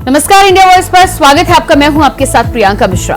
नमस्कार, India voice पर स्वागत है आपका। मैं हूं आपके साथ प्रियंका मिश्रा।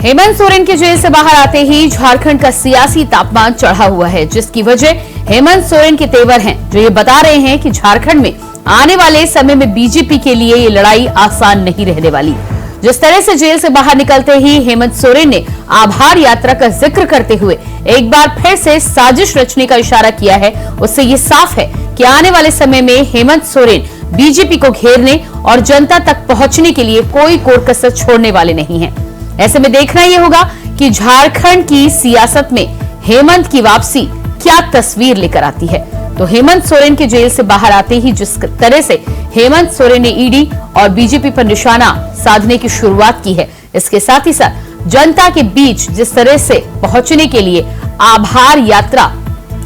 हेमंत सोरेन के जेल से बाहर आते ही झारखंड का सियासी तापमान चढ़ा हुआ है, जिसकी वजह हेमंत सोरेन के तेवर हैं, जो ये बता रहे हैं कि झारखंड में आने वाले समय में बीजेपी के लिए ये लड़ाई आसान नहीं रहने वाली। जिस तरह से जेल से बाहर निकलते ही हेमंत सोरेन ने आभार यात्रा का जिक्र करते हुए एक बार फिर से साजिश रचने का इशारा किया है, उससे ये साफ है कि आने वाले समय में हेमंत सोरेन बीजेपी को घेरने और जनता तक पहुंचने के लिए कोई कोर कसर छोड़ने वाले नहीं हैं। ऐसे में देखना यह होगा कि झारखंड की सियासत में हेमंत की वापसी क्या तस्वीर लेकर आती है। तो हेमंत सोरेन के जेल से बाहर आते ही जिस तरह से हेमंत सोरेन ने ईडी और बीजेपी पर निशाना साधने की शुरुआत की है, इसके साथ ही साथ जनता के बीच जिस तरह से पहुंचने के लिए आभार यात्रा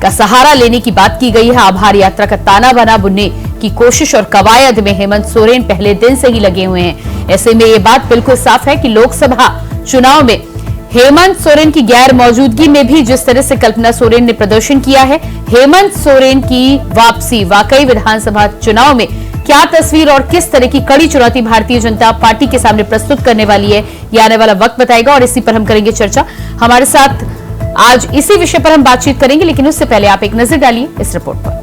का सहारा लेने की बात की गई है, आभार यात्रा का ताना बाना बुनने की कोशिश और कवायद में हेमंत सोरेन पहले दिन से ही लगे हुए हैं। ऐसे में ये बात बिल्कुल साफ है कि लोकसभा चुनाव में हेमंत सोरेन की गैर मौजूदगी में भी जिस तरह से कल्पना सोरेन ने प्रदर्शन किया है, हेमंत सोरेन की वापसी वाकई विधानसभा चुनाव में क्या तस्वीर और किस तरह की कड़ी चुनौती भारतीय जनता पार्टी के सामने प्रस्तुत करने वाली है, ये आने वाला वक्त बताएगा और इसी पर हम करेंगे चर्चा। हमारे साथ आज इसी विषय पर हम बातचीत करेंगे, लेकिन उससे पहले आप एक नजर डालिए इस रिपोर्ट पर।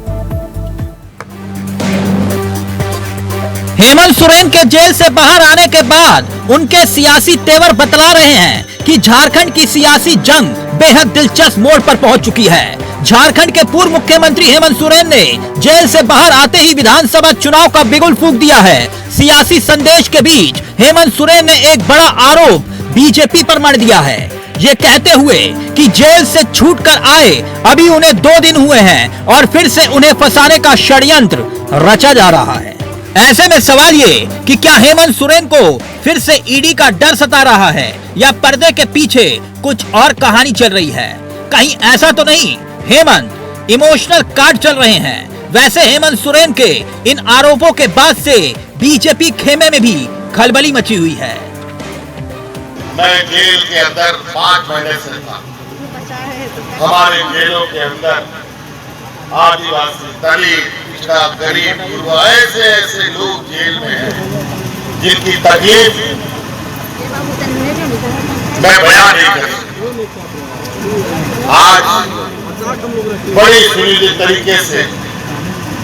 हेमंत सोरेन के जेल से बाहर आने के बाद उनके सियासी तेवर बतला रहे हैं कि झारखंड की सियासी जंग बेहद दिलचस्प मोड़ पर पहुंच चुकी है। झारखंड के पूर्व मुख्यमंत्री हेमंत सोरेन ने जेल से बाहर आते ही विधानसभा चुनाव का बिगुल फूंक दिया है। सियासी संदेश के बीच हेमंत सोरेन ने एक बड़ा आरोप बीजेपी पर मढ़ दिया है, ये कहते हुए कि जेल से छूटकर आए अभी उन्हें 2 दिन हुए हैं और फिर से उन्हें फंसाने का षड्यंत्र रचा जा रहा है। ऐसे में सवाल ये कि क्या हेमंत सोरेन को फिर से ईडी का डर सता रहा है या पर्दे के पीछे कुछ और कहानी चल रही है। कहीं ऐसा तो नहीं हेमंत इमोशनल कार्ड चल रहे हैं। वैसे हेमंत सोरेन के इन आरोपों के बाद से बीजेपी खेमे में भी खलबली मची हुई है। मैं जेल के अंदर 5 महीने से था। हमारे जेलों के अंदर आदिवासी, दलित, पिछड़ा, गरीब, युवा, ऐसे लोग जेल में हैं जिनकी तकलीफ मैं बयान नहीं कर सकता। आज बड़ी सुनिश्चित तरीके से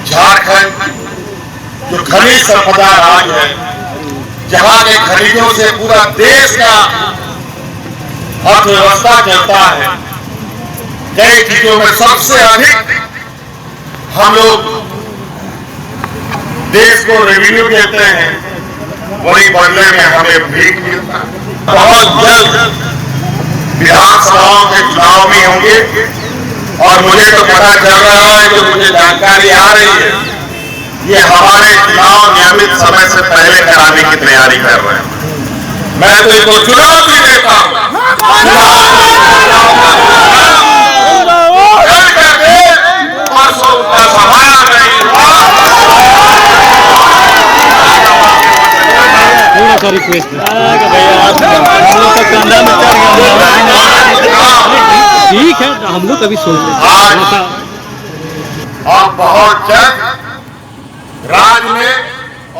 झारखंड जो खनिज संपदा राज है, जहां के खनिजों से पूरा देश का अर्थव्यवस्था चलता है, कई चीजों में सबसे अधिक हम लोग देश को रेवेन्यू देते हैं, वही बदले में हमें भीख मिलता है। बहुत जल्द विधानसभाओं के चुनाव भी होंगे और मुझे तो पता चल रहा है, जो मुझे जानकारी आ रही है, ये हमारे चुनाव नियमित समय से पहले कराने की तैयारी कर रहे हैं। मैं तो इनको चुनाव भी देता हूं, रिक्वेस्ट ठीक है, हम लोग कभी सोच रहे और बहुत जल्द राज्य में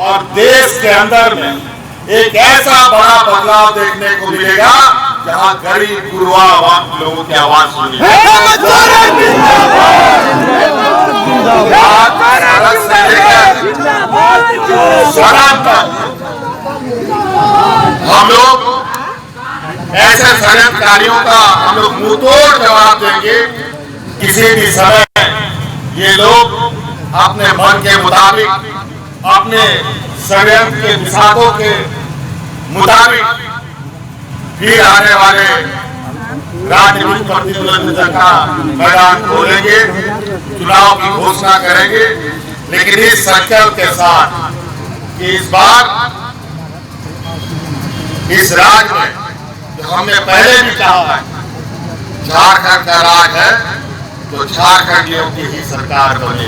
और देश के अंदर में एक ऐसा बड़ा बदलाव देखने को मिलेगा जहां गरीब गुरुआ लोगों की आवाज सुनी। हम लोग ऐसे षड्यंत्रकारियों का हम लोग मुंहतोड़ जवाब देंगे। किसी भी समय ये लोग अपने मन के मुताबिक, अपने षड्यंत्र के विषादों के मुताबिक फिर आने वाले राजनीतिक प्रतिद्वंद्विता का मैदान खोलेंगे, चुनाव की घोषणा करेंगे, लेकिन इस संकल्प के साथ कि इस बार इस राज्य में जो हमने पहले भी कहा है, झारखंड का राज है तो झारखंडियों की ही सरकार बने।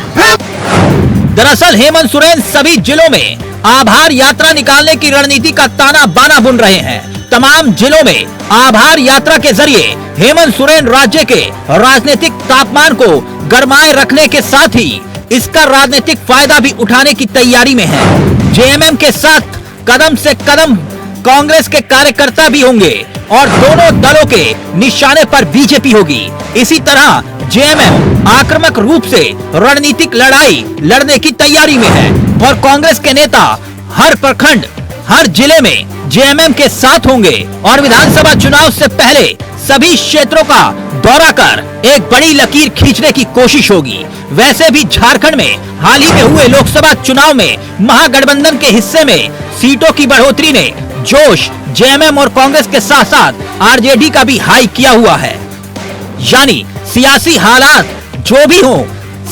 दरअसल हेमंत सोरेन सभी जिलों में आभार यात्रा निकालने की रणनीति का ताना बाना बुन रहे हैं। तमाम जिलों में आभार यात्रा के जरिए हेमंत सोरेन राज्य के राजनीतिक तापमान को गरमाए रखने के साथ ही इसका राजनीतिक फायदा भी उठाने की तैयारी में है। जेएमएम के साथ कदम से कदम कांग्रेस के कार्यकर्ता भी होंगे और दोनों दलों के निशाने पर बीजेपी होगी। इसी तरह जेएमएम आक्रामक रूप से रणनीतिक लड़ाई लड़ने की तैयारी में है और कांग्रेस के नेता हर प्रखंड, हर जिले में जेएमएम के साथ होंगे और विधानसभा चुनाव से पहले सभी क्षेत्रों का दौरा कर एक बड़ी लकीर खींचने की कोशिश होगी। वैसे भी झारखंड में हाल ही में हुए लोकसभा चुनाव में महागठबंधन के हिस्से में सीटों की बढ़ोतरी ने जोश जेएमएम और कांग्रेस के साथ साथ आरजेडी का भी हाई किया हुआ है। यानी सियासी हालात जो भी हो,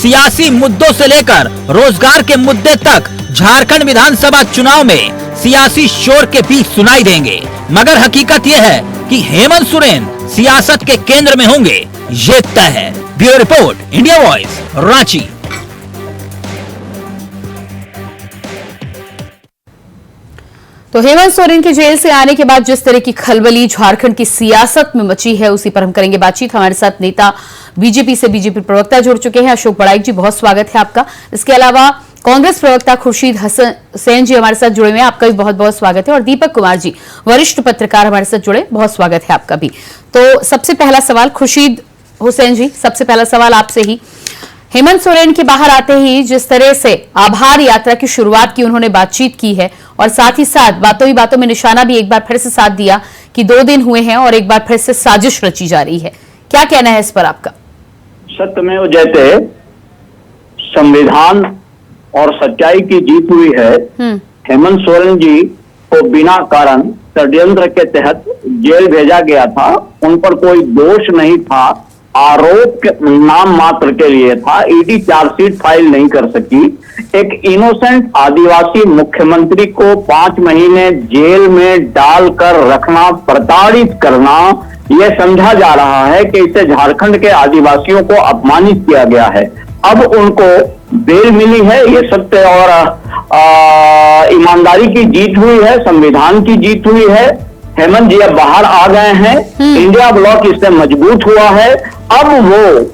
सियासी मुद्दों से लेकर रोजगार के मुद्दे तक झारखंड विधानसभा चुनाव में सियासी शोर के बीच सुनाई देंगे। मगर हकीकत यह है कि हेमंत सोरेन सियासत के केंद्र में होंगे, ये तय है। Bureau report, India voice, Ranchi. तो हेमंत सोरेन के जेल से आने के बाद जिस तरह की खलबली झारखंड की सियासत में मची है, उसी पर हम करेंगे बातचीत। हमारे साथ नेता बीजेपी से बीजेपी प्रवक्ता जुड़ चुके हैं। अशोक बड़ाइक जी, बहुत स्वागत है आपका। इसके अलावा कांग्रेस प्रवक्ता खुर्शीद हुसैन जी हमारे साथ जुड़े हुए हैं, आपका भी बहुत बहुत स्वागत है। और दीपक कुमार जी, वरिष्ठ पत्रकार, हमारे साथ जुड़े, बहुत स्वागत है आपका भी। तो सबसे पहला सवाल खुर्शीद हुसैन जी, सबसे पहला सवाल आपसे ही। हेमंत सोरेन के बाहर आते ही जिस तरह से आभार यात्रा की शुरुआत की उन्होंने, बातचीत की है और साथ ही साथ बातों ही बातों में निशाना भी एक बार फिर से साथ दिया कि 2 दिन हुए हैं और एक बार फिर से साजिश रची जा रही है, क्या कहना है इस पर आपका? सत्यमेव जयते, संविधान और सच्चाई की जीत हुई है। हेमंत सोरेन जी को बिना कारण षड्यंत्र के तहत जेल भेजा गया था। उन पर कोई दोष नहीं था, आरोप के नाम मात्र के लिए था। ईडी चार्जशीट फाइल नहीं कर सकी। एक इनोसेंट आदिवासी मुख्यमंत्री को 5 महीने जेल में डालकर रखना, प्रताड़ित करना, यह समझा जा रहा है कि इससे झारखंड के आदिवासियों को अपमानित किया गया है। अब उनको बेल मिली है, ये सत्य और ईमानदारी की जीत हुई है, संविधान की जीत हुई है। हेमंत जी अब बाहर आ गए हैं, इंडिया ब्लॉक इससे मजबूत हुआ है। अब वो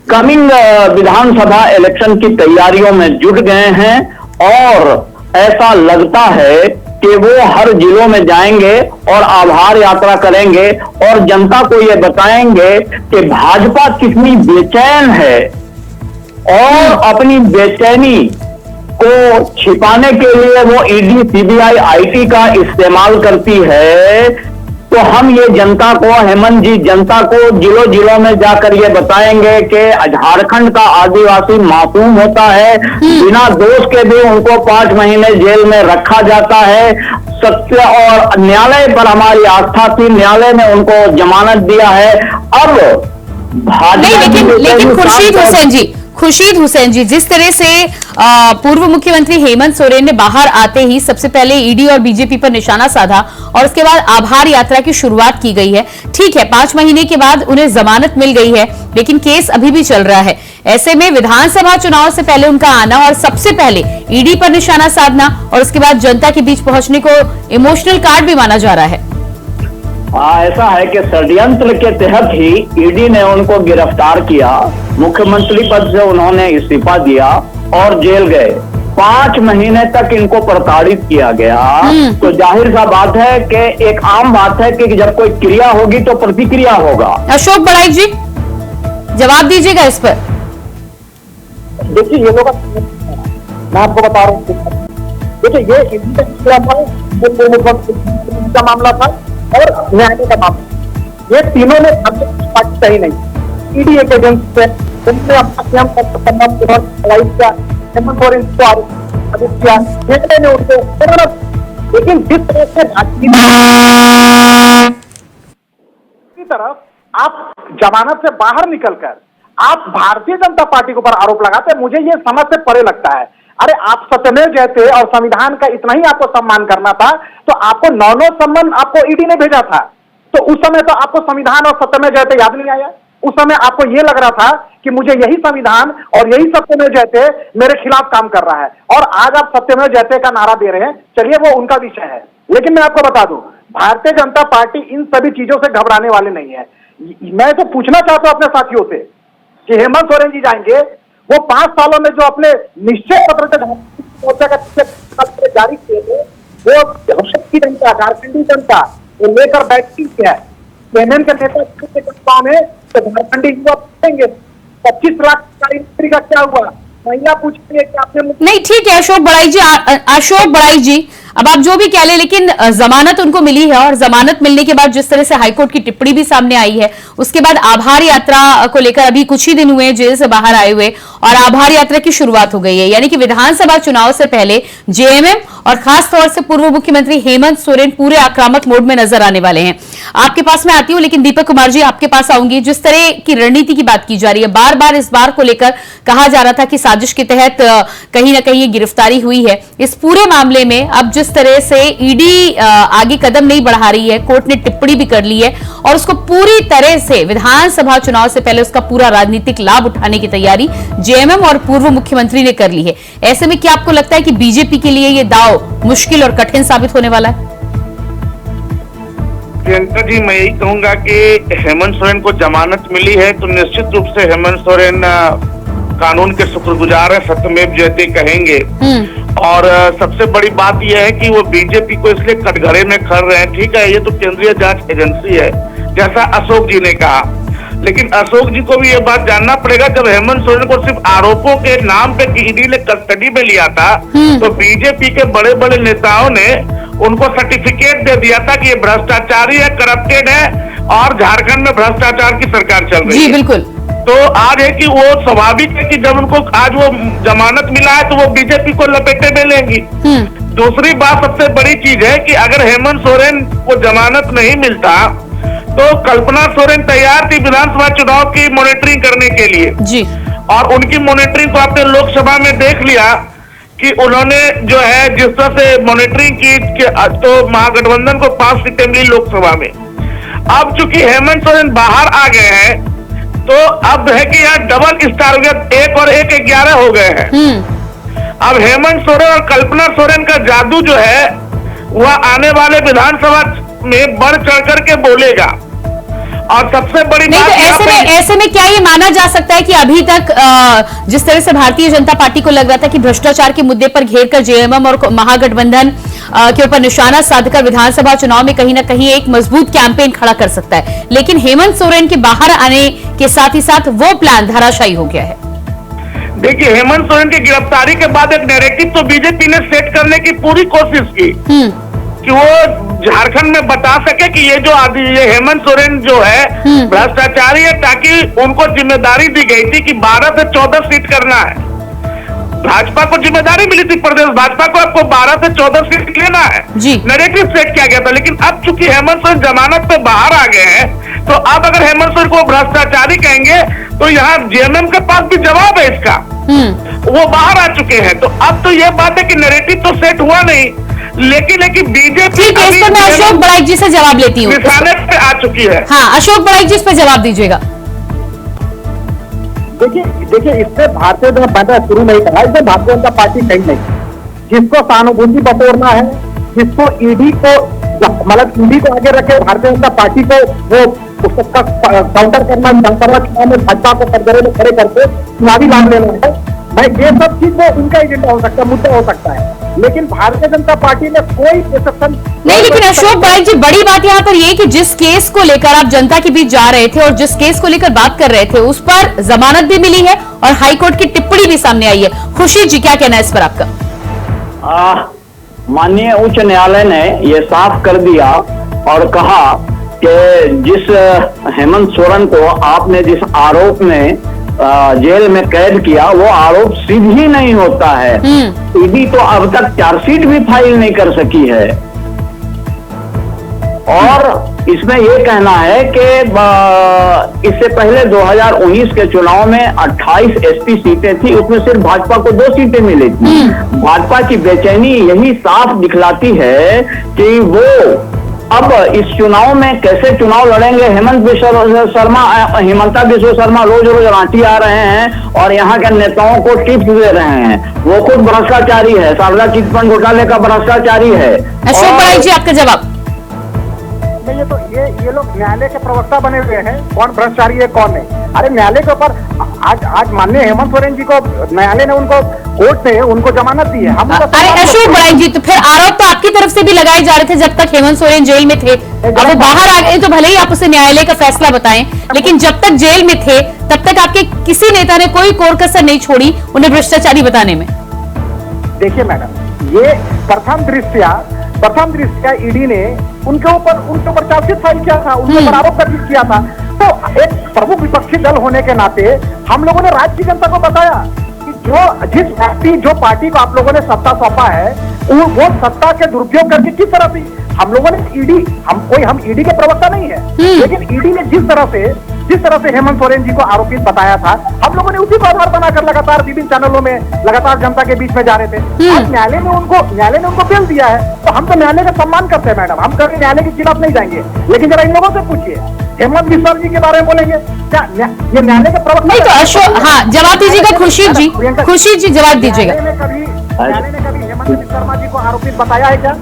कमिंग विधानसभा इलेक्शन की तैयारियों में जुट गए हैं और ऐसा लगता है कि वो हर जिलों में जाएंगे और आभार यात्रा करेंगे और जनता को ये बताएंगे कि भाजपा कितनी बेचैन है और अपनी बेचैनी को छिपाने के लिए वो ईडी, सीबीआई, आईटी का इस्तेमाल करती है। तो हम ये जनता को, हेमंत जी जनता को जिलों जिलों में जाकर ये बताएंगे कि झारखंड का आदिवासी मासूम होता है, बिना दोष के भी उनको 5 महीने जेल में रखा जाता है। सत्य और न्यायालय पर हमारी आस्था थी, न्यायालय ने उनको जमानत दिया है। अब लेकिन खुर्शीद हुसैन जी, जिस तरह से पूर्व मुख्यमंत्री हेमंत सोरेन ने बाहर आते ही सबसे पहले ईडी और बीजेपी पर निशाना साधा और उसके बाद आभार यात्रा की शुरुआत की गई है। ठीक है, 5 महीने के बाद उन्हें जमानत मिल गई है, लेकिन केस अभी भी चल रहा है। ऐसे में विधानसभा चुनाव से पहले उनका आना और सबसे पहले ईडी पर निशाना साधना और उसके बाद जनता के बीच पहुंचने को इमोशनल कार्ड भी माना जा रहा है। ऐसा है कि षड्यंत्र के तहत ही ईडी ने उनको गिरफ्तार किया, मुख्यमंत्री पद से उन्होंने इस्तीफा दिया और जेल गए। 5 महीने तक इनको प्रताड़ित किया गया। तो जाहिर सा बात है कि एक आम बात है कि जब कोई क्रिया होगी तो प्रतिक्रिया होगा। अशोक बड़ाइक जी, जवाब दीजिएगा इस पर। देखिए, ये लोग, मैं आपको बता रहा हूँ, देखिए ये का मामला था और न्यायालय का मामला, ये तीनों में पार्टी सही नहीं। ईडी एक एजेंसी है, उन्होंने अपना स्वयं किया, हेमंत सोरेन को आरोपित किया, न्यायालय ने उनको, लेकिन जिस तरह से की तरफ आप जमानत से बाहर निकलकर आप भारतीय जनता पार्टी के ऊपर आरोप लगाते, मुझे ये समझ से परे लगता है। अरे आप सत्यमेव जयते और संविधान का इतना ही आपको सम्मान करना था तो आपको 9 सम्मान आपको ईडी ने भेजा था। तो उस समय तो आपको संविधान और सत्यमेव जयते याद नहीं आया। उस समय आपको यह लग रहा था कि मुझे यही संविधान और यही सत्यमेव जयते मेरे खिलाफ काम कर रहा है, और आज आप सत्यमेव जयते का नारा दे रहे हैं। चलिए, वो उनका विषय है, लेकिन मैं आपको बता दूं, भारतीय जनता पार्टी इन सभी चीजों से घबराने वाले नहीं है। मैं तो पूछना चाहता हूं अपने साथियों से कि हेमंत सोरेन जी जाएंगे, वो 5 सालों में जो अपने निश्चय पत्र के जारी किए थे, वो की जनता, झारखंडी जनता वो लेकर बैठी है। CNN के नेता कौन है तो झारखंडी युवा पूछेंगे 25 लाख सरकारी का क्या हुआ, महिला पूछेंगे कि आपने नहीं ठीक है अशोक बड़ाई जी, अशोक बड़ाई जी, अब आप जो भी कह ले, लेकिन जमानत उनको मिली है और जमानत मिलने के बाद जिस तरह से हाईकोर्ट की टिप्पणी भी सामने आई है, उसके बाद आभार यात्रा को लेकर अभी कुछ ही दिन हुए जेल से बाहर आए हुए और आभार यात्रा की शुरुआत हो गई है। यानी कि विधानसभा चुनाव से पहले जेएमएम और खास तौर से पूर्व मुख्यमंत्री हेमंत सोरेन पूरे आक्रामक मोड में नजर आने वाले हैं। आपके पास मैं आती हूं, लेकिन दीपक कुमार जी आपके पास आऊंगी। जिस तरह की रणनीति की बात की जा रही है, बार बार इस बार को लेकर कहा जा रहा था कि साजिश के तहत कहीं ना कहीं गिरफ्तारी हुई है। इस पूरे मामले में अब जिस तरह से ईडी आगे कदम नहीं बढ़ा रही है, कोर्ट ने टिप्पणी भी कर ली है और उसको पूरी तरह से विधानसभा चुनाव से पहले उसका पूरा राजनीतिक लाभ उठाने की तैयारी जेएमएम और पूर्व मुख्यमंत्री ने कर ली है। ऐसे में क्या आपको लगता है कि बीजेपी के लिए ये दाव मुश्किल और कठिन साबित होने वाला है? प्रियंका जी, मैं यही कहूंगा कि हेमंत सोरेन को जमानत मिली है तो निश्चित रूप से हेमंत सोरेन कानून के शुक्रगुजार है, सत्यमेव जयते कहेंगे। और सबसे बड़ी बात यह है कि वो बीजेपी को इसलिए कटघरे में खड़ रहे हैं। ठीक है, ये तो केंद्रीय जांच एजेंसी है जैसा अशोक जी ने कहा, लेकिन अशोक जी को भी ये बात जानना पड़ेगा, जब हेमंत सोरेन को सिर्फ आरोपों के नाम पे ईडी ने कस्टडी में लिया था तो बीजेपी के बड़े बड़े नेताओं ने उनको सर्टिफिकेट दे दिया था कि ये भ्रष्टाचारी है, करप्टेड है और झारखंड में भ्रष्टाचार की सरकार चल रही है। जी बिल्कुल। तो आज है कि वो स्वाभाविक है कि जब उनको आज वो जमानत मिला है तो वो बीजेपी को लपेटे में लेंगी। दूसरी बात सबसे बड़ी चीज है कि अगर हेमंत सोरेन को जमानत नहीं मिलता तो कल्पना सोरेन तैयार थी विधानसभा चुनाव की मॉनिटरिंग करने के लिए जी, और उनकी मॉनिटरिंग को आपने लोकसभा में देख लिया कि उन्होंने जो है जिस तरह से मॉनिटरिंग की तो महागठबंधन को 5 सीटें मिली लोकसभा में। अब चूंकि हेमंत सोरेन बाहर आ गए हैं तो अब है कि यहाँ डबल स्टार हो गया, 1 और 1 11 हो गए हैं। अब हेमंत सोरेन और कल्पना सोरेन का जादू जो है वह आने वाले विधानसभा में बढ़ चढ़ करके बोलेगा। और सबसे बड़ी नहीं तो ऐसे में क्या ये माना जा सकता है कि अभी तक जिस तरह से भारतीय जनता पार्टी को लग रहा था कि भ्रष्टाचार के मुद्दे पर घेर कर जेएमएम और महागठबंधन के ऊपर निशाना साधकर विधानसभा चुनाव में कहीं ना कहीं एक मजबूत कैंपेन खड़ा कर सकता है, लेकिन हेमंत सोरेन के बाहर आने के साथ ही साथ वो प्लान धराशायी हो गया है? देखिए, हेमंत सोरेन की गिरफ्तारी के बाद एक नैरेटिव तो बीजेपी ने सेट करने की पूरी कोशिश की कि वो झारखंड में बता सके कि ये जो ये हेमंत सोरेन जो है भ्रष्टाचारी है, ताकि उनको जिम्मेदारी दी गई थी कि 12 से 14 सीट करना है। भाजपा को जिम्मेदारी मिली थी, प्रदेश भाजपा को आपको 12 से 14 सीट लेना है, नैरेटिव सेट किया गया था। लेकिन अब चूंकि हेमंत सोरेन जमानत पे बाहर आ गए हैं तो अब अगर हेमंत सोरेन को भ्रष्टाचारी कहेंगे तो यहाँ जेएमएम के पास भी जवाब है इसका, वो बाहर आ चुके हैं। तो अब तो ये बात है कि नैरेटिव तो सेट हुआ नहीं, लेकिन है कि बीजेपी ठीक है, इस पर मैं अशोक बड़ाई जी से जवाब लेती हूँ, निशाने पे आ चुकी है। हाँ, अशोक बड़ाई जी इस पर जवाब दीजिएगा। देखिए इससे भारतीय जनता पार्टी शुरू नहीं करा, इससे भारतीय जनता पार्टी कहीं नहीं, जिसको सहानुभूति बटोरना है, जिसको ईडी को मतलब ईडी को आगे रखे भारतीय जनता पार्टी को वो उसका काउंटर करना, विधानसभा चुनाव में भाजपा को कटघरे में खड़े करके चुनावी लाभ लेना है, भाई ये सब चीज वो उनका एजेंडा हो सकता है, मुद्दा हो सकता है। लेकिन भारतीय जनता पार्टी ने कोई नहीं। लेकिन अशोक बड़ाई जी, बड़ी बात यहाँ पर ये कि जिस केस को लेकर आप जनता के बीच जा रहे थे और जिस केस को लेकर बात कर रहे थे उस पर जमानत भी मिली है और हाईकोर्ट की टिप्पणी भी सामने आई है। खुशी जी, क्या कहना है इस पर आपका? माननीय उच्च न्यायालय ने यह साफ कर दिया और कहा कि जिस हेमंत सोरेन को आपने जिस आरोप में जेल में कैद किया वो आरोप सिद्ध ही नहीं होता है। ईडी तो अब तक चार्जशीट भी फाइल नहीं कर सकी है। और इसमें यह कहना है कि इससे पहले 2019 के चुनाव में 28 एसपी सीटें थी, उसमें सिर्फ भाजपा को 2 सीटें मिली थी। भाजपा की बेचैनी यही साफ दिखलाती है कि वो अब इस चुनाव में कैसे चुनाव लड़ेंगे। हिमंता बिश्व शर्मा रोज रोज रांची आ रहे हैं और यहाँ के नेताओं को टिप्स दे रहे हैं। वो खुद भ्रष्टाचारी है, शारदा चिटफंड घोटाले का भ्रष्टाचारी है। अशोक बड़ाई जी, आपका जवाब? ये तो ये लोग न्यायालय के प्रवक्ता बने हुए हैं, कौन भ्रष्टाचारी है कौन नहीं। अरे न्यायालय के ऊपर आज माननीय हेमंत सोरेन जी को न्यायालय ने उनको कोर्ट ने उनको जमानत दी है। हम उनका अरे सम्मान अशोक करते हैं। बड़ाई जी, तो फिर आरोप तो आपकी तरफ से भी लगाए जा रहे थे जब तक हेमंत सोरेन जेल में थे। अब वो बाहर आ गए तो भले ही आप उसे न्यायालय का फैसला बताएं, लेकिन जब तक जेल में थे तब तक आपके किसी नेता ने कोई कोर कसर नहीं छोड़ी उन्हें भ्रष्टाचारी बताने में। देखिए मैडम, ये प्रथम दृष्टया ईडी ने उनके ऊपर चार्जशीट फाइल किया था, उनके ऊपर आरोप दर्ज किया था। तो एक प्रमुख विपक्षी दल होने के नाते हम लोगों ने राज्य की जनता को बताया कि जो पार्टी को आप लोगों ने सत्ता सौंपा है वो सत्ता के दुरुपयोग करके किस तरह से हम लोगों ने हम ईडी के प्रवक्ता नहीं है, लेकिन ईडी ने जिस तरह से हेमंत सोरेन जी को आरोपित बताया था, हम लोगों ने उसी को आधार बनाकर लगातार विभिन्न चैनलों में लगातार जनता के बीच में जा रहे थे। आज न्यायालय ने उनको बेल दिया है, तो हम तो न्यायालय का सम्मान करते हैं मैडम, हम कभी न्यायालय के खिलाफ नहीं जाएंगे। लेकिन जरा इन लोगों से पूछिए, हेमंत बिस्वा जी के बारे में बोलेंगे क्या ये न्यायालय के प्रवक्ता? नहीं तो अशोक, हाँ जवाब दीजिएगा खुर्शीद जी जवाब दीजिएगा। न्यायालय ने कभी हेमंत बिस्वा जी को आरोपित बताया है क्या?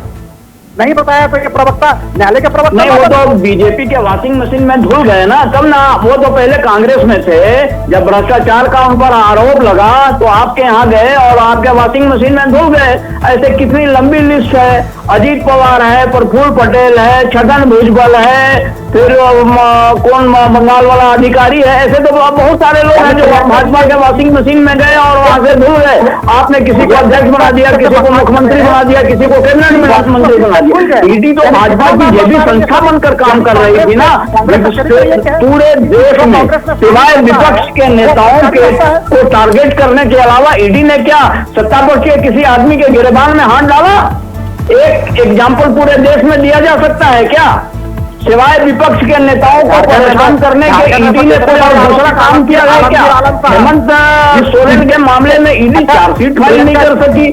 नहीं बताया तो ये प्रवक्ता न्यायालय के प्रवक्ता नहीं, वो तो बीजेपी के वॉशिंग मशीन में धुल गए ना, तब ना। वो तो पहले कांग्रेस में थे, जब भ्रष्टाचार का उन पर आरोप लगा तो आपके यहाँ गए और आपके वॉशिंग मशीन में धुल गए। ऐसे कितनी लंबी लिस्ट है, अजीत पवार है, प्रफुल्ल पटेल है, छगन भुजबल है, फिर कौन बंगाल वाला अधिकारी है, ऐसे तो बहुत सारे लोग हैं जो भाजपा के वॉशिंग मशीन में गए और वहां से धुल गए। आपने किसी को अध्यक्ष बना दिया, किसी को मुख्यमंत्री बना दिया, किसी को कैबिनेट मंत्री बना दिया। ईडी तो भाजपा की ये भी संस्था बनकर काम कर रही थी ना पूरे देश में, सिवाय विपक्ष के नेताओं के को टारगेट करने के अलावा ईडी ने क्या सत्ता पक्ष के किसी आदमी के गिरबान में हाथ डाला? एक एग्जाम्पल पूरे देश में दिया जा सकता है क्या? सिवाय विपक्ष के नेताओं को परेशान करने के ईडी ने कोई और दूसरा काम किया है क्या? हेमंत सोरेन के मामले में ईडी चार्जशीट फाइल नहीं कर सकी,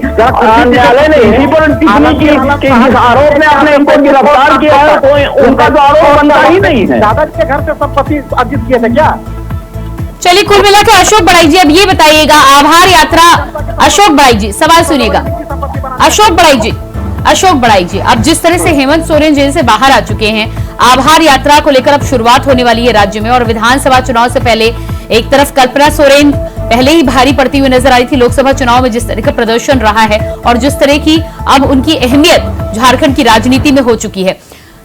न्यायालय ने इसी पर टिप्पणी की कि इस आरोप में आपने इनको गिरफ्तार किया है, कोई उनका तो आरोप बनता ही नहीं है। दादाजी के घर से संपत्ति अर्जित किए थे क्या? चलिए कुल मिलाकर अशोक बड़ाई जी अब ये बताइएगा, आभार यात्रा, अशोक बड़ाई जी सवाल सुनिएगा। अशोक बड़ाई जी, अब जिस तरह से हेमंत सोरेन जेल से बाहर आ चुके हैं, आभार यात्रा को लेकर अब शुरुआत होने वाली है राज्य में, और विधानसभा चुनाव से पहले एक तरफ कल्पना सोरेन पहले ही भारी पड़ती हुई नजर आ रही थी लोकसभा चुनाव में, जिस तरह का प्रदर्शन रहा है और जिस तरह की अब उनकी अहमियत झारखंड की राजनीति में हो चुकी है।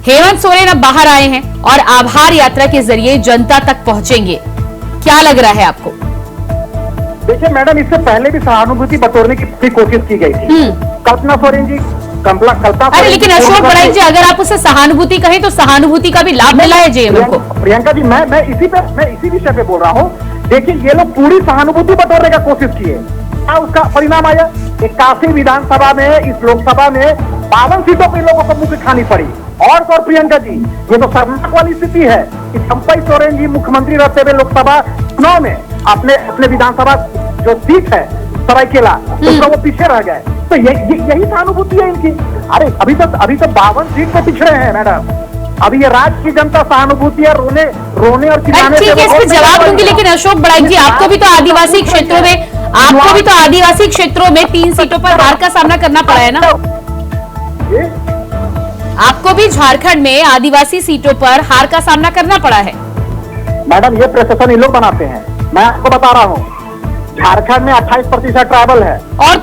हेमंत सोरेन अब बाहर आए हैं और आभार यात्रा के जरिए जनता तक पहुंचेंगे, क्या लग रहा है आपको? देखिए मैडम, इससे पहले भी सहानुभूति बटोरने की कोशिश की गई थी। कल्पना सोरेन जी अरे लेकिन अशोक बड़ाई जी, अगर आप उसे सहानुभूति कहें तो सहानुभूति का भी लाभ मिला है जेएमएम को। प्रियंका जी, मैं इसी विषय पे बोल रहा हूँ। देखिए, ये लोग पूरी सहानुभूति बटोरने का कोशिश किए, क्या उसका परिणाम आया? 81 विधानसभा में, इस लोकसभा में 52 सीटों पर लोगों को मुख्य खानी पड़ी। और तो प्रियंका जी, ये तो शर्मनाक वाली स्थिति है कि चंपई सोरेन जी मुख्यमंत्री रहते हुए लोकसभा चुनाव में अपने विधानसभा जो सीट है सरायकेला, उसका वो पीछे रह गए। तो यही सहानुभूति है इनकी। अरे अभी तो 52 सीट पे पिछड़े हैं मैडम। अभी ये राज्य की जनता सहानुभूति है, रोने और चिल्लाने ठीक है, इस पे जवाब दूंगी। लेकिन अशोक बड़ाई जी, आपको भी तो आदिवासी क्षेत्रों में 3 सीटों पर हार का सामना करना पड़ा है ना? आपको भी झारखंड में आदिवासी सीटों पर हार का सामना करना पड़ा है। मैडम, ये प्रशासन ये लोग बनाते हैं, मैं आपको बता रहा हूँ। झारखंड में 28% ट्राइबल है। और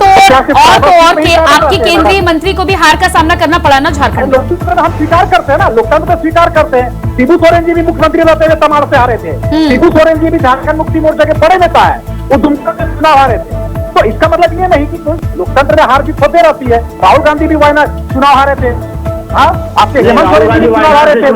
आपके केंद्रीय मंत्री को भी हार का सामना करना पड़ा ना झारखंड में। लोकतंत्र हम स्वीकार करते हैं ना, लोकतंत्र स्वीकार करते हैं। शिबू सोरेन जी भी मुख्यमंत्री रहते हुए तमाड़ से हारे थे। शिबू सोरेन जी भी झारखंड मुक्ति मोर्चा के बड़े नेता है, वो दुमका से चुनाव हारे थे। तो इसका मतलब ये नहीं कि लोकतंत्र में हार जीत होते रहती है। राहुल गांधी भी वायनाड चुनाव हारे थे। आपके हेमंत सोरेन जी चुनाव हारे थे,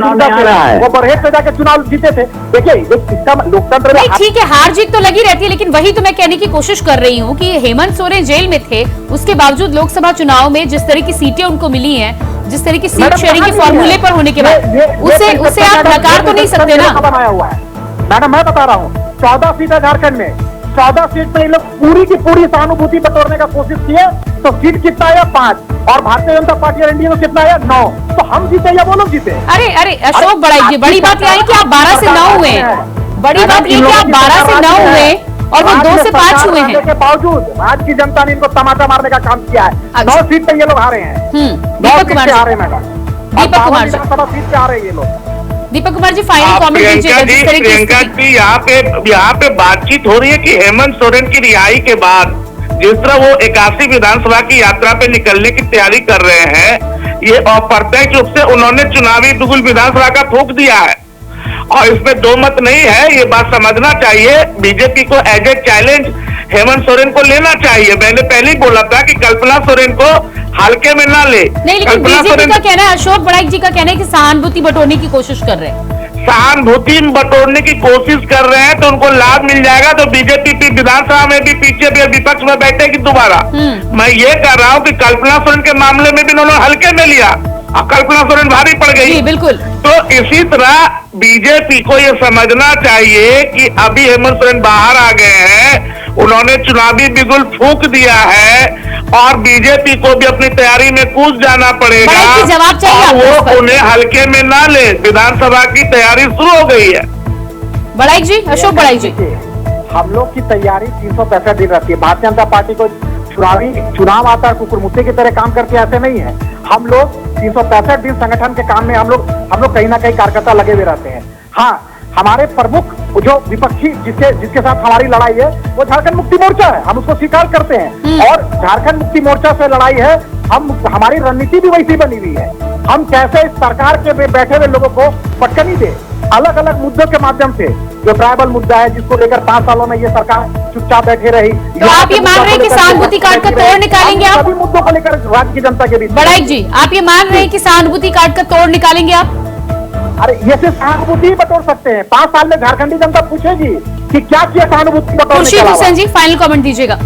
वो बरहेट पे जाके चुनाव जीते थे। देखिए, इसका लोकतंत्र में ठीक है, हार जीत तो लगी रहती है, लेकिन वही तो मैं कहने की कोशिश कर रही हूँ कि हेमंत सोरेन जेल में थे, उसके बावजूद लोकसभा चुनाव में जिस तरह की सीटें उनको मिली हैं, जिस तरह की सीट शेयरिंग के फॉर्मूले पर होने के बाद, उसे आप नकार तो नहीं सकते ना। बनाया हुआ है मैडम, मैं बता रहा हूँ। 14 सीट है झारखंड में, 14 सीट में ये लोग पूरी की पूरी सहानुभूति बटोरने का कोशिश किए। तो सीट कितना आया? 5। और भारतीय जनता पार्टी और एनडीए में कितना आया? 9। तो हम जीते या वो लोग जीते? अरे अशोक बड़ाई जी, बड़ी बात यह है कि आप 12 से 9 हुए। बड़ी बात ये कि आप 12 से 9 हुए और वो 2 से 5 हुए हैं। के बावजूद आज की जनता ने इनको तमाचा मारने का काम किया है। 9 सीट पे ये लोग हारे हैं। दीपक कुमार हारे मैडम, दीपक कुमार सीट पे हारे ये लोग। दीपक कुमार जी फाइनल कमेंट दीजिएगा। जिस तरह की प्रियंका जी यहाँ पे बातचीत हो रही है कि हेमंत सोरेन की रिहाई के बाद जिस तरह वो 81 विधानसभा की यात्रा पे निकलने की तैयारी कर रहे हैं, ये अप्रत्यक्ष रूप से उन्होंने चुनावी बिगुल विधानसभा का फूंक दिया है और इसमें दो मत नहीं है। ये बात समझना चाहिए, बीजेपी को as a challenge Hemant Soren को लेना चाहिए। मैंने पहले ही बोला था कि कल्पना सोरेन को हल्के में ना ले। नहीं, लेकिन बीजेपी का कहना है, अशोक बड़ाइक जी का कहना है कि सहानुभूति बटोरने की कोशिश कर रहे हैं। सहानुभूति बटोरने की कोशिश कर रहे हैं तो उनको लाभ मिल जाएगा, तो बीजेपी विधानसभा में भी पीछे भी विपक्ष में बैठेगी दोबारा। मैं ये कह रहा हूँ कि कल्पना सोरेन के मामले में भी उन्होंने हल्के में लिया और कल्पना सोरेन भारी पड़ गई। बिल्कुल। तो इसी तरह बीजेपी को ये समझना चाहिए कि अभी हेमंत सोरेन बाहर आ गए हैं, उन्होंने चुनावी बिगुल फूंक दिया है और बीजेपी को भी अपनी तैयारी में कूद जाना पड़ेगा। जवाब चाहिए वो उन्हें हल्के में ना ले, विधानसभा की तैयारी शुरू हो गई है। बड़ाइक जी, अशोक बड़ाइक जी, हम लोग की तैयारी 365 दिन रहती है। भारतीय जनता पार्टी को चुनाव आता है कुकुर मुत्ते की तरह काम करके ऐसे नहीं है। हम लोग 365 दिन संगठन के काम में हम लोग कहीं ना कहीं कार्यकर्ता लगे हुए रहते हैं। हाँ, हमारे प्रमुख जो विपक्षी जिसके साथ हमारी लड़ाई है वो झारखंड मुक्ति मोर्चा है, हम उसको स्वीकार करते हैं और झारखंड मुक्ति मोर्चा से लड़ाई है। हमारी रणनीति भी वैसी बनी हुई है। हम कैसे इस सरकार के बैठे हुए लोगों को पटकनी दे, अलग अलग मुद्दों के माध्यम से। जो ट्राइबल मुद्दा है जिसको लेकर 5 सालों में ये सरकार चुपचाप बैठे रही, तो आप ये मान रहे हैं कि सहानुभूति कार्ड का तोड़ निकालेंगे आप? सभी मुद्दों को लेकर राज्य की जनता के बीच। बड़ाइक जी, आप ये मान रहे हैं कि सहानुभूति कार्ड का तोड़ निकालेंगे आप? अरे ये सिर्फ सहानुभूति बटोर सकते हैं। 5 साल में झारखंडी जनता पूछेगी कि क्या किया सहानुभूति बटोरने के अलावा। हुसैन जी, फाइनल कमेंट दीजिएगा।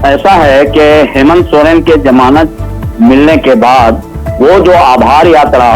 ऐसा है कि हेमंत सोरेन के जमानत मिलने के बाद वो जो आभार यात्रा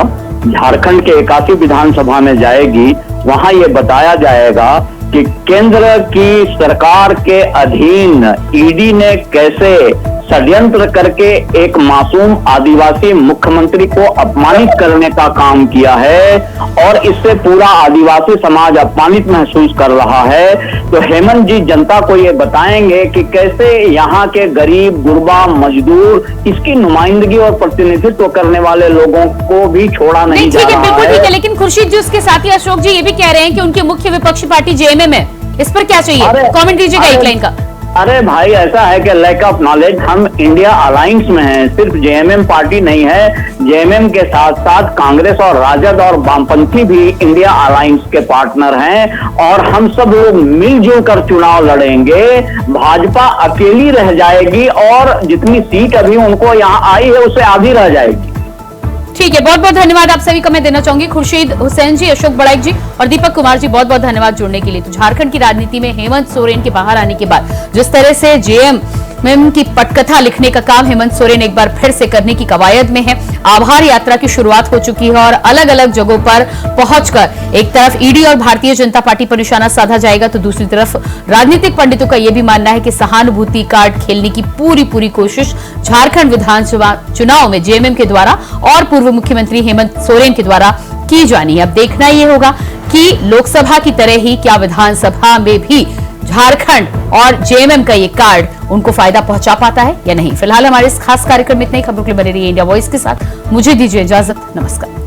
झारखंड के 81 विधानसभा में जाएगी, वहां ये बताया जाएगा कि केंद्र की सरकार के अधीन ईडी ने कैसे षड्यंत्र करके एक मासूम आदिवासी मुख्यमंत्री को अपमानित करने का काम किया है और इससे पूरा आदिवासी समाज अपमानित महसूस कर रहा है। तो हेमंत जी जनता को ये बताएंगे कि कैसे यहाँ के गरीब, गुरबा, मजदूर, इसकी नुमाइंदगी और प्रतिनिधित्व करने वाले लोगों को भी छोड़ा नहीं जा रहा है। बिल्कुल ठीक है, लेकिन खुर्शीद जी उसके साथ ही अशोक जी ये भी कह रहे हैं कि उनकी मुख्य विपक्षी पार्टी जेएमएम है, इस पर क्या चाहिए? कमेंट दीजिएगा एक लाइन का। अरे भाई, ऐसा है कि लैक ऑफ नॉलेज, हम इंडिया अलायंस में हैं, सिर्फ जेएमएम पार्टी नहीं है। जेएमएम के साथ साथ कांग्रेस और राजद और वामपंथी भी इंडिया अलायंस के पार्टनर हैं और हम सब लोग मिलजुल कर चुनाव लड़ेंगे। भाजपा अकेली रह जाएगी और जितनी सीट अभी उनको यहाँ आई है उससे आधी रह जाएगी। ठीक है, बहुत बहुत धन्यवाद आप सभी का मैं देना चाहूंगी। खुर्शीद हुसैन जी, अशोक बड़ाइक जी और दीपक कुमार जी, बहुत बहुत धन्यवाद जुड़ने के लिए। तो झारखंड की राजनीति में हेमंत सोरेन के बाहर आने के बाद जिस तरह से जेएमएम की पटकथा लिखने का काम हेमंत सोरेन एक बार फिर से करने की कवायद में है। आभार यात्रा की शुरुआत हो चुकी है और अलग अलग जगहों पर पहुंचकर एक तरफ ईडी और भारतीय जनता पार्टी पर निशाना साधा जाएगा, तो दूसरी तरफ राजनीतिक पंडितों का यह भी मानना है कि सहानुभूति कार्ड खेलने की पूरी कोशिश झारखंड विधानसभा चुनाव में जेएमएम के द्वारा और पूर्व मुख्यमंत्री हेमंत सोरेन के द्वारा की जानी है। अब देखना यह होगा कि लोकसभा की तरह ही क्या विधानसभा में भी झारखंड और जेएमएम का ये कार्ड उनको फायदा पहुंचा पाता है या नहीं। फिलहाल हमारे इस खास कार्यक्रम में इतने ही। खबरों के लिए बने रहिए इंडिया वॉइस के साथ। मुझे दीजिए इजाजत, नमस्कार।